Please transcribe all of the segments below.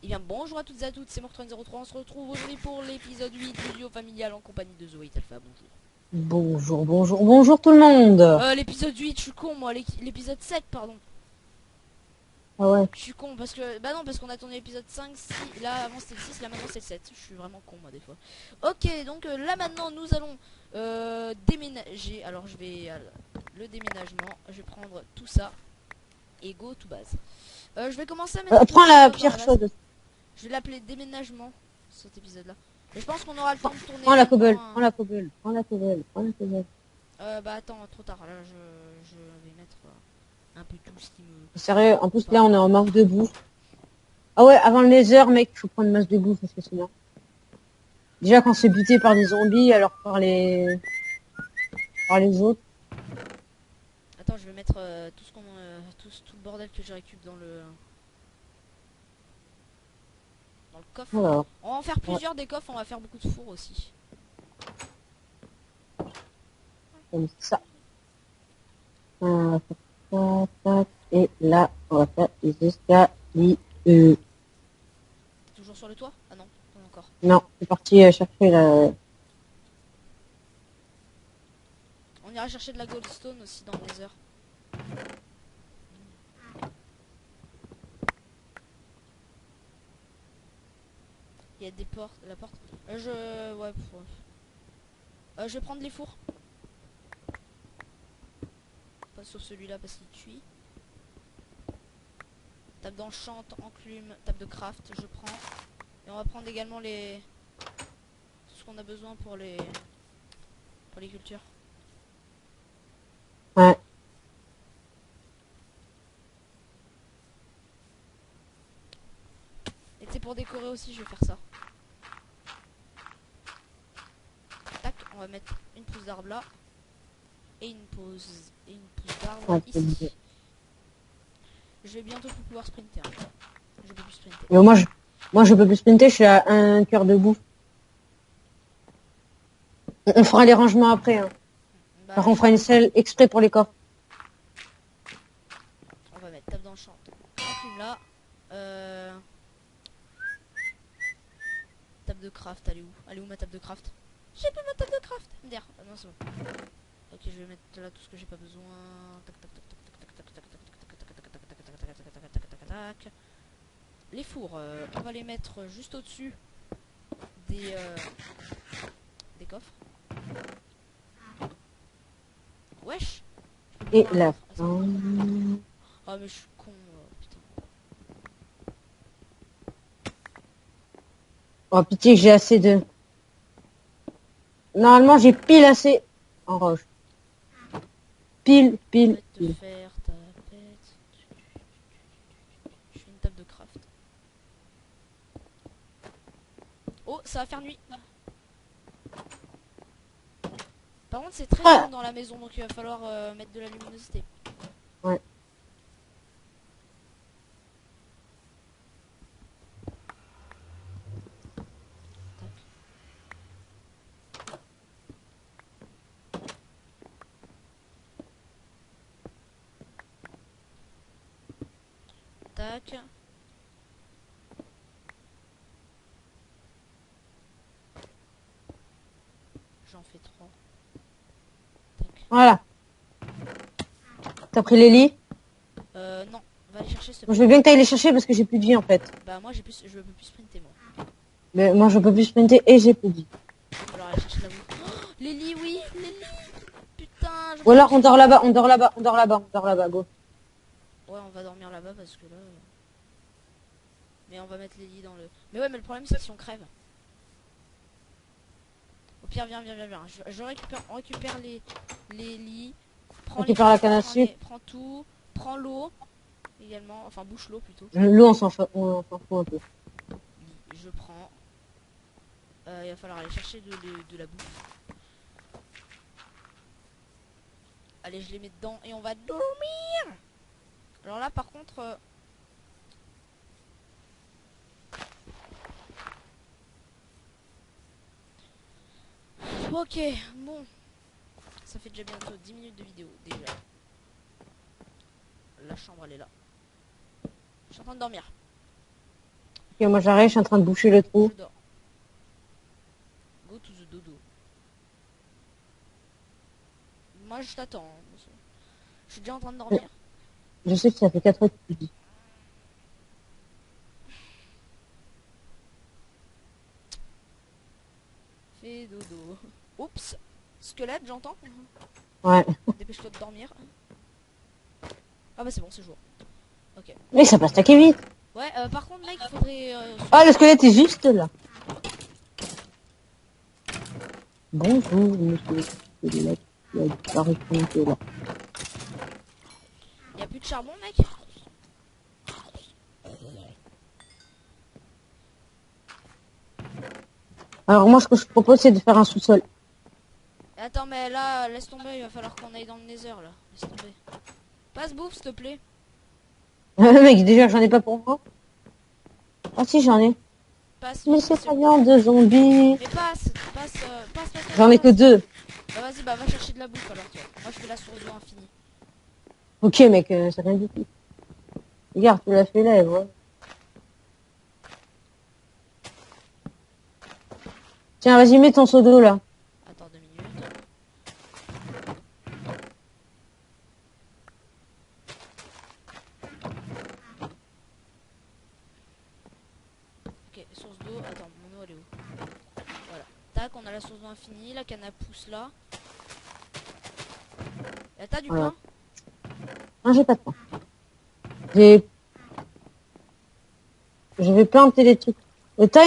Et bien bonjour à toutes et à toutes, c'est Mortone03, on se retrouve aujourd'hui pour l'épisode 8 du duo familial en compagnie de Zoé Alpha, bonjour. Bonjour tout le monde. L'épisode 8, je suis con moi, l'épisode 7 pardon. Ah ouais. Je suis con parce que, bah non parce qu'on a tourné l'épisode 5, 6, là avant c'était le 6, là maintenant c'est le 7, je suis vraiment con moi des fois. Ok, donc là maintenant nous allons déménager, alors je vais le déménagement, je vais prendre tout ça et go to base. Je vais commencer à mettre Prends la pierre chaude. Je vais l'appeler déménagement, cet épisode-là. Et je pense qu'on aura le temps de tourner. Prends la cobble, prends la cobble. Bah attends, trop tard. Là, je vais mettre un peu tout ce qui me... Sérieux, en plus là on est en manque de bouffe. Ah ouais, avant le nether, mec, faut prendre une masse de bouffe parce que sinon... Déjà quand c'est buté par des zombies, alors par les autres. Attends, je vais mettre tout ce qu'on... tout le bordel que je récupère dans le coffre. Alors, On va en faire plusieurs des coffres, on va faire beaucoup de fours aussi. comme ça. Et là, on va faire des escaliers. Toujours sur le toit? Ah non, pas encore. Non, c'est parti chercher la... On ira chercher de la goldstone aussi dans le nether. Il y a des portes, la porte. Ouais, je vais prendre les fours. Pas sur celui-là parce qu'il cuit. Table d'enchant, enclume, table de craft, je prends. Et on va prendre également les... tout ce qu'on a besoin pour les cultures. Ouais. Et tu sais, pour décorer aussi, je vais faire ça. Tac, on va mettre une pousse d'arbre là. Et une pousse d'arbre Ouais, ici. Je vais bientôt pouvoir sprinter. Hein. Je peux plus sprinter. Mais moi je peux plus sprinter, je suis à un cœur de bouffe. On fera les rangements après. Hein. Bah, Par contre, on fera une selle exprès pour les coffres. on va mettre table d'enchant. Enclume là. Table de craft, elle est où? Elle est où ma table de craft? J'ai plus ma table de craft. MDR. Ah non, c'est bon. Ok, je vais mettre là tout ce que j'ai pas besoin. Tac tac tac tac tac tac tac tac tac tac. Les fours, on va les mettre juste au-dessus des coffres. Wesh. Et là. Oh mais je suis con, putain. Oh pitié, j'ai assez de... Normalement, j'ai pile assez en roche. Pile. Faire ta pète. Je fais une table de craft. Oh, ça va faire nuit. Par contre, c'est très sombre dans la maison, donc il va falloir mettre de la luminosité. Ouais. Tac. J'en fais 3. Tac. Voilà. T'as pris les lits? Non. Va aller chercher ce... Moi, je veux bien que t'ailles les chercher parce que j'ai plus de vie en fait. Bah moi je peux plus sprinter moi. Mais moi je peux plus sprinter et j'ai plus de vie. Alors aller chercher la bouffe. Oh, les lits, oui, les lits. Putain. Ou alors on dort là-bas, go. Ouais, on va dormir là-bas parce que là... Mais on va mettre les lits dans le... Mais ouais, mais le problème c'est que si on crève. Au pire, viens. On récupère les lits. Prends Récupère la canne à sucre. Prends tout. Prends l'eau. Également. Enfin, bouche l'eau plutôt. L'eau, on s'en fout un peu. Je prends. Il va falloir aller chercher de la bouffe. Allez, je les mets dedans et on va dormir. Alors là, par contre... Ok, bon. Ça fait déjà bientôt 10 minutes de vidéo, déjà. La chambre, elle est là. Je suis en train de dormir. Ok, moi j'arrête, je suis en train de boucher le trou. Je dors. Go to the dodo. Moi, je t'attends. Hein. Je suis déjà en train de dormir. Je sais que ça fait 4 heures que tu dis. Fais dodo. Oups. Squelette, j'entends. Ouais. Dépêche-toi de dormir. Ah bah c'est bon, c'est jour. Ok. Mais ça passe taquer vite. Ouais, par contre, mec, il faudrait... Ah, le squelette est juste là. Bonjour, monsieur le squelette. Il a disparu là. Y a plus de charbon, mec? Alors moi, ce que je propose, c'est de faire un sous-sol. Attends, mais là, laisse tomber, il va falloir qu'on aille dans le nether, là. Laisse tomber. Passe bouffe, s'il te plaît. Mec, déjà, j'en ai pas pour moi. Ah si, j'en ai. Passe. Mais c'est s'il pas te bien de zombies. Mais passe, passe. J'en ai que 2. Bah vas-y, bah va chercher de la bouffe alors toi. Moi je fais la source d'eau infinie. Ok, mec, c'est rien du tout. Regarde, tu l'as fait là, et voilà. Tiens, vas-y, mets ton seau d'eau là. Attends 2 minutes. Ok, source d'eau. Attends, mon eau elle est où? Voilà. Tac, on a la source d'eau infinie, la canne à pousse là. Et t'as du Voilà. pain? Non, j'ai pas de pain. J'ai... Je vais planter des trucs. T'as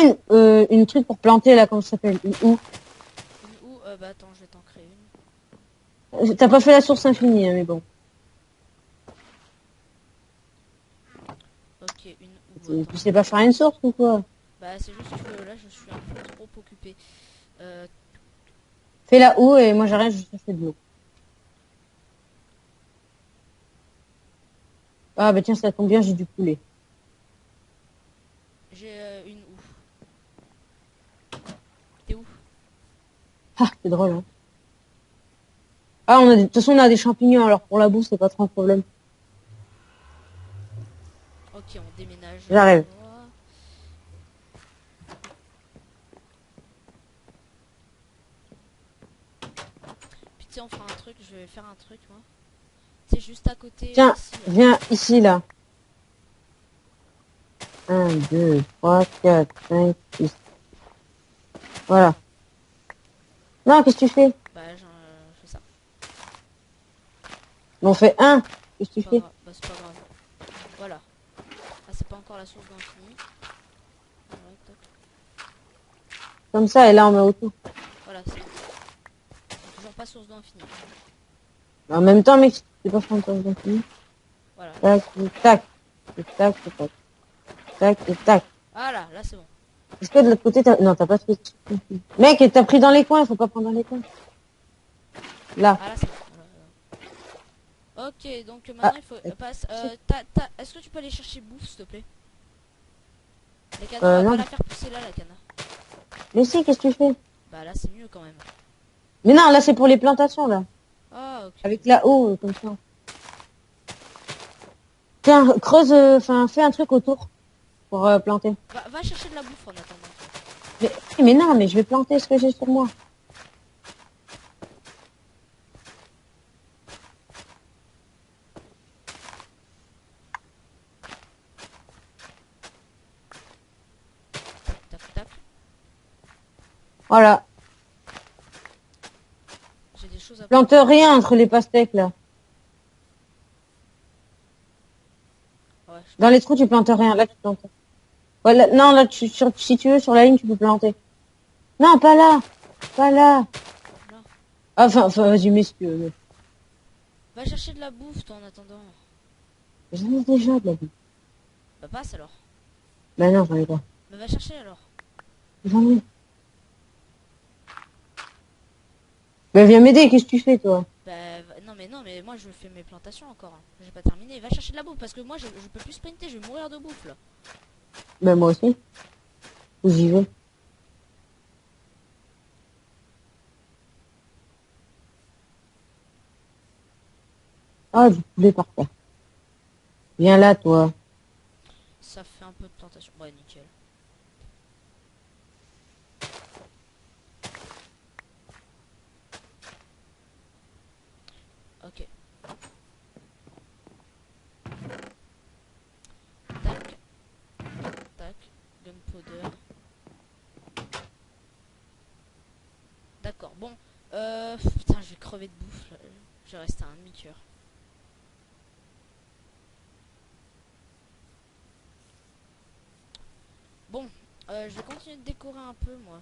une truc pour planter là, comment ça s'appelle? Une houe. Une où? Bah attends, je vais t'en créer une. T'as pas fait la source infinie, hein, mais bon. Ok, une où? Tu Attends. sais pas faire une source ou quoi? Bah c'est juste que là je suis un peu trop occupé. Euh, Fais la houe et moi j'arrête, je chercher de l'eau. Ah bah tiens, ça tombe bien, j'ai du poulet. j'ai une où? T'es où? Ah, c'est drôle, hein. Ah, on a de toute façon, on a des champignons, alors pour la bouffe, c'est pas trop un problème. Ok, on déménage. J'arrive. Voilà. Puis tu sais, on fera un truc, je vais faire un truc moi. C'est juste à côté Tiens, ici. viens ici, là. 1, 2, 3, 4, 5, 6. Voilà. Non, qu'est-ce que tu fais? Bah, je fais ça. On fait un. Qu'est-ce que tu Pas fais? grave. Bah, c'est pas grave. Voilà. Ah, c'est pas encore la source d'infini. Voilà, tac. Comme ça, et là, on met autour. Voilà, c'est bon. C'est toujours pas source d'infini. En même temps, mec, c'est pas fantasme d'infini. Voilà. Tac, tac, tac, tac, tac, tac, tac, tac. Voilà, là c'est bon. Est-ce que de l'autre côté, non, t'as pas fait... Mec, t'as pris dans les coins, faut pas prendre dans les coins. Là. Ah, là c'est bon. Voilà. Ok, donc maintenant il faut... passe. Est-ce que tu peux aller chercher bouffe, s'il te plaît? La canne, on va Non. pas la faire pousser là, la canne. Mais si, qu'est-ce que tu fais? Bah, là c'est mieux quand même. Mais non, là, c'est pour les plantations, là. Ah, ok. Avec la haut, comme ça. Tiens, creuse, enfin, fais un truc autour pour planter. Va chercher de la bouffe en attendant. Mais non, mais je vais planter ce que j'ai sur moi. Tac, tac. Voilà. J'ai des choses à... Plante rien entre les pastèques, là. Ouais, Dans les trous, tu plantes rien. Là, tu plantes. Voilà. Non, là, si tu veux, sur la ligne, tu peux planter. Non, pas là. Pas là. Là. Enfin, vas-y, messieurs. Mais... Va chercher de la bouffe, toi, en attendant. J'en ai déjà de la vie. Bah, passe alors. Bah non, j'en ai pas. Bah, va chercher alors. J'en ai. Bah viens m'aider, qu'est-ce que tu fais, toi? Bah, non, mais moi je fais mes plantations encore. Hein. J'ai pas terminé. Va chercher de la bouffe parce que moi je peux plus sprinter, je vais mourir de bouffe là. Bah moi aussi. Où j'y vais? Ah, du poulet par terre. Viens là, toi. Ça fait un peu de tentation. Ouais, nickel. Ok. Tac. Tac. Gunpowder. D'accord. Bon. Putain, je vais crever de bouffe. Là. Je vais rester à un demi-cœur. Bon. Je vais continuer de décorer un peu, moi.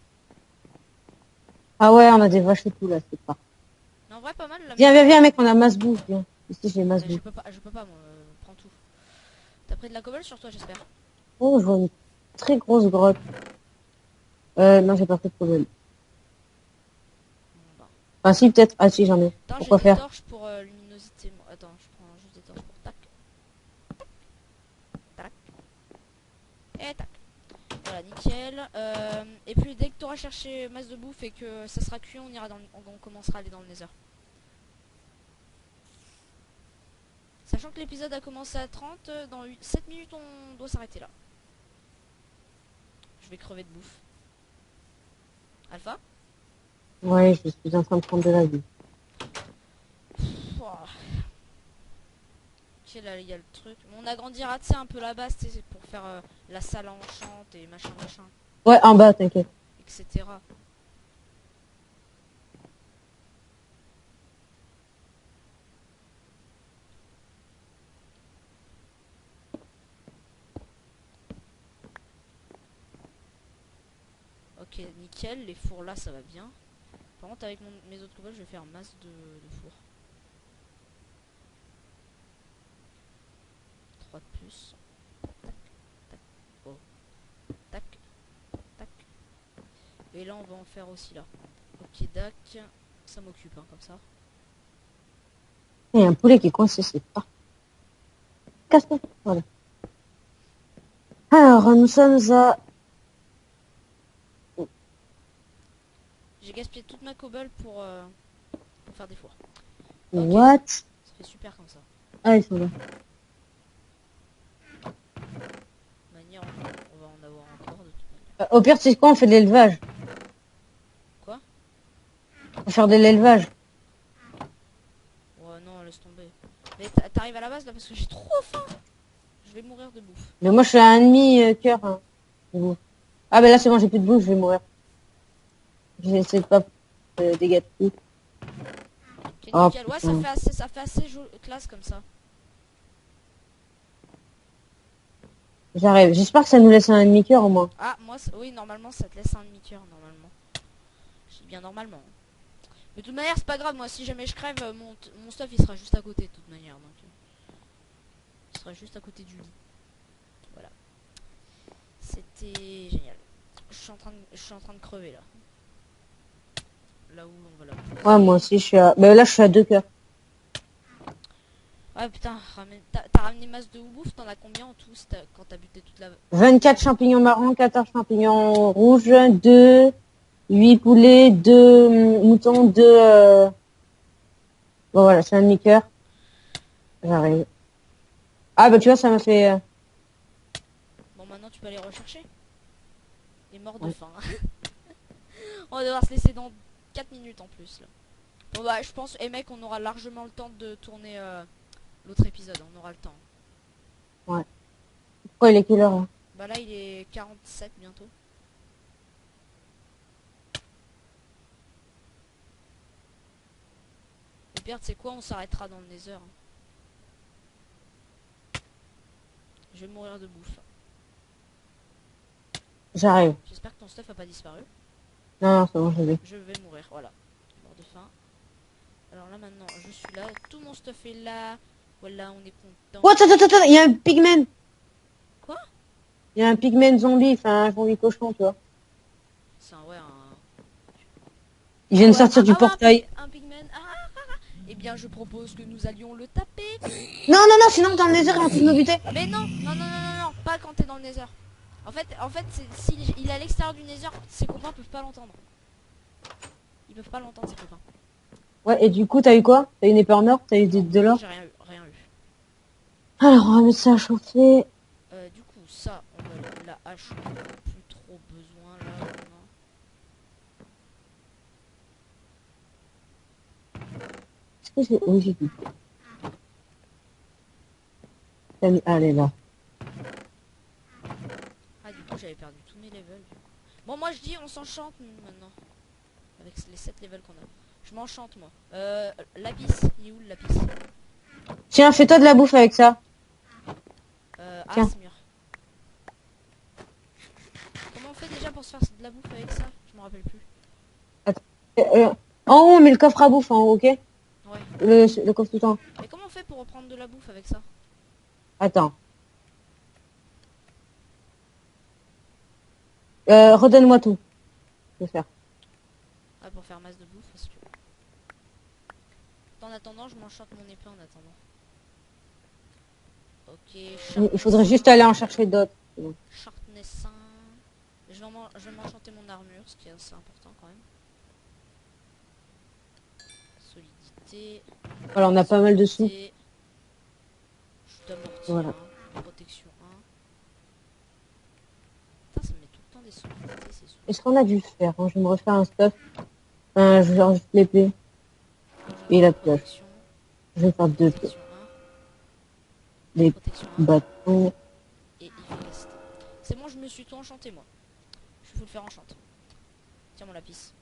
Ah ouais, on a des vaches et tout, là, c'est pas. Mais en vrai, pas mal la Viens, maison. viens, viens, mec, on a masse bouffe, viens. Ici, j'ai masse bouffe. Je peux pas, moi. Prends tout. T'as pris de la cobble sur toi, j'espère. Oh, je vois une très grosse grotte. Non, j'ai pas fait de problème. Bon, bah. Enfin, si, peut-être. Ah, si, j'en ai. Attends, j'ai Pourquoi des faire? torches pour luminosité. Attends, je prends juste des torches pour tac. Tac. Et tac. Voilà, nickel. Et puis dès que tu auras cherché masse de bouffe et que ça sera cuit, on ira on commencera à aller dans le Nether. Sachant que l'épisode a commencé à 30, dans 7 minutes on doit s'arrêter là. Je vais crever de bouffe. Alpha. Ouais, je suis en train de prendre de la vie. Pouah. Ok, là il y a le truc. On agrandira, tu sais, un peu la base, c'est pour faire la salle enchante et machin machin, Ouais, en bas, t'inquiète. etc. Ok, nickel, les fours là ça va bien. Par contre avec mes autres cobayes je vais faire masse de fours. 3 de plus. Tac, tac, oh. Tac, tac. Et là on va en faire aussi là. Ok, dac. Ça m'occupe hein, comme ça. Il y a un poulet qui est coincé, c'est pas. Casse-toi. Voilà. Alors, nous sommes à... J'ai gaspillé toute ma cobble pour faire des fours. Ok, What? ça fait super comme ça. Ah, ils sont là. De manière, on va en avoir encore de toute manière. Au pire, c'est quoi? On fait de l'élevage. Quoi? On va faire de l'élevage. Ouais, non, laisse tomber. Mais t'arrives à la base là parce que j'ai trop faim. Je vais mourir de bouffe. Mais moi, je suis à un demi-cœur. Hein, de bouffe. Ah, ben là, c'est bon, j'ai plus de bouffe, je vais mourir. J'essaie de pas dégâts de tout. Ok, Oh, nickel. Ouais, putain. ça fait assez classe comme ça. J'arrive. J'espère que ça nous laisse un demi-cœur au moins. Ah, moi, oui, normalement, ça te laisse un demi-cœur, normalement. Je dis bien normalement. Mais de toute manière, c'est pas grave, moi, si jamais je crève, mon stuff, il sera juste à côté, de toute manière. Donc, il sera juste à côté du lit. Voilà. C'était génial. Je suis en train de crever, là. Là où on va là. Ouais, moi aussi, je suis à... Ben là, je suis à 2 cœurs. Ah, putain, t'as ramené masse de bouffe, t'en as combien en tout quand t'as buté toute la... 24 champignons marrons, 14 champignons rouges, 2, 8 poulets, 2 moutons, 2... Bon, voilà, c'est un demi-cœur. J'arrive. Ah, bah tu vois, ça m'a fait... Bon, maintenant, tu peux aller rechercher. Il est mort de Ouais. faim. On va devoir se laisser dans 4 minutes en plus, là. Bon, bah, je pense, et mec, on aura largement le temps de tourner l'autre épisode. On aura le temps. Pourquoi il est quelle heure, là? Bah là, il est 47 bientôt. Au pire, tu sais quoi, on s'arrêtera dans le Nether. Hein. Je vais mourir de bouffe. J'arrive. J'espère que ton stuff a pas disparu. Non, non, c'est bon, je l'ai. Je vais mourir, voilà. Mort de faim. Alors là, maintenant, je suis là. Tout mon stuff est là. Voilà, on est content. Oh, attends, attends, attends, il y a un pigman. Quoi? Il y a un pigman zombie, enfin un zombie cochon, tu vois. C'est un, ouais, un... Il vient de Ouais, sortir du ouais, portail. un pigman. Eh bien, je propose que nous allions le taper. Non, non, non, sinon dans le nether, il va tous nous buter. Mais non, non, non, non, non, non, pas quand t'es dans le Nether. En fait, s'il est à l'extérieur du Nether, ses copains peuvent pas l'entendre. Ils peuvent pas l'entendre, ses copains. Ouais, et du coup, t'as eu quoi? T'as eu une épée en or? T'as eu Non, de l'or? j'ai rien eu. Alors, on va mettre ça à chauffer. Du coup, ça, on va la hache, on en a plus trop besoin là maintenant. Est-ce que j'ai... Oui, j'ai vu. Allez, là. Ah, du coup, j'avais perdu tous mes levels. Du coup. Bon, moi je dis, on s'enchante maintenant. Avec les 7 levels qu'on a. Je m'enchante, moi. Lapis, il est où le lapis? Tiens, fais-toi de la bouffe avec ça. Ah, Tiens. c'est mûr. Comment on fait déjà pour se faire de la bouffe avec ça? Je me rappelle plus. En haut, on met le coffre à bouffe en haut, ok? Ouais. Le coffre tout en haut. Mais comment on fait pour reprendre de la bouffe avec ça? Attends. Redonne-moi tout. Je vais faire. Ah, pour faire masse de bouffe, parce que... En attendant, je m'enchante mon épée en attendant. Ok, Il faudrait juste aller en chercher d'autres. Sharpness 1. Je vais m'enchanter mon armure, ce qui est assez important quand même. Solidité. Voilà, on a pas mal de sous. Chute amorti Voilà. 1. Protection 1. Putain, ça me met tout le temps des solidités, c'est sûr. Est-ce qu'on a dû faire hein? Je vais me refaire un stuff. Je vais enlever l'épée. Et la pioche. Je vais faire deux pièces. Protection 1. Des Protection 1. bâtons. Et efficacité. C'est bon, je me suis tout enchanté moi. Je vais vous le faire enchanter. Tiens mon lapis.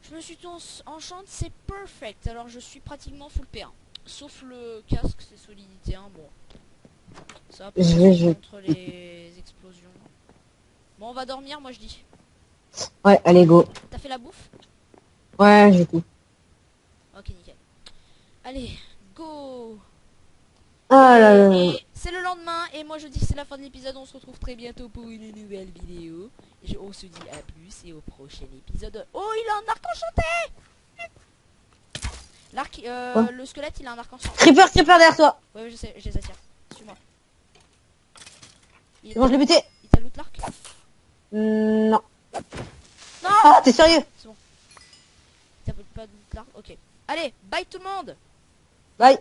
Je me suis tout enchante, c'est perfect. Alors je suis pratiquement full P1. Sauf le casque, c'est solidité 1. Bon. Ça va pas contre les explosions. Bon, on va dormir, moi je dis. Ouais, allez, go. T'as fait la bouffe? Ouais, j'ai tout. Ok, nickel. Allez, go. Ah là là. Et c'est le lendemain et moi je dis que c'est la fin de l'épisode. On se retrouve très bientôt pour une nouvelle vidéo. On se dit à plus et au prochain épisode. Oh, il a un arc enchanté. L'arc, le squelette il a un arc enchanté. Creeper derrière toi. Ouais, je sais, je les attire. Suis-moi. C'est bon, je l'ai buté. Il t'a loot l'arc? Non. Non. Ah, t'es sérieux? C'est bon. Il t'a pas loot l'arc? Ok. Allez, bye tout le monde. Bye.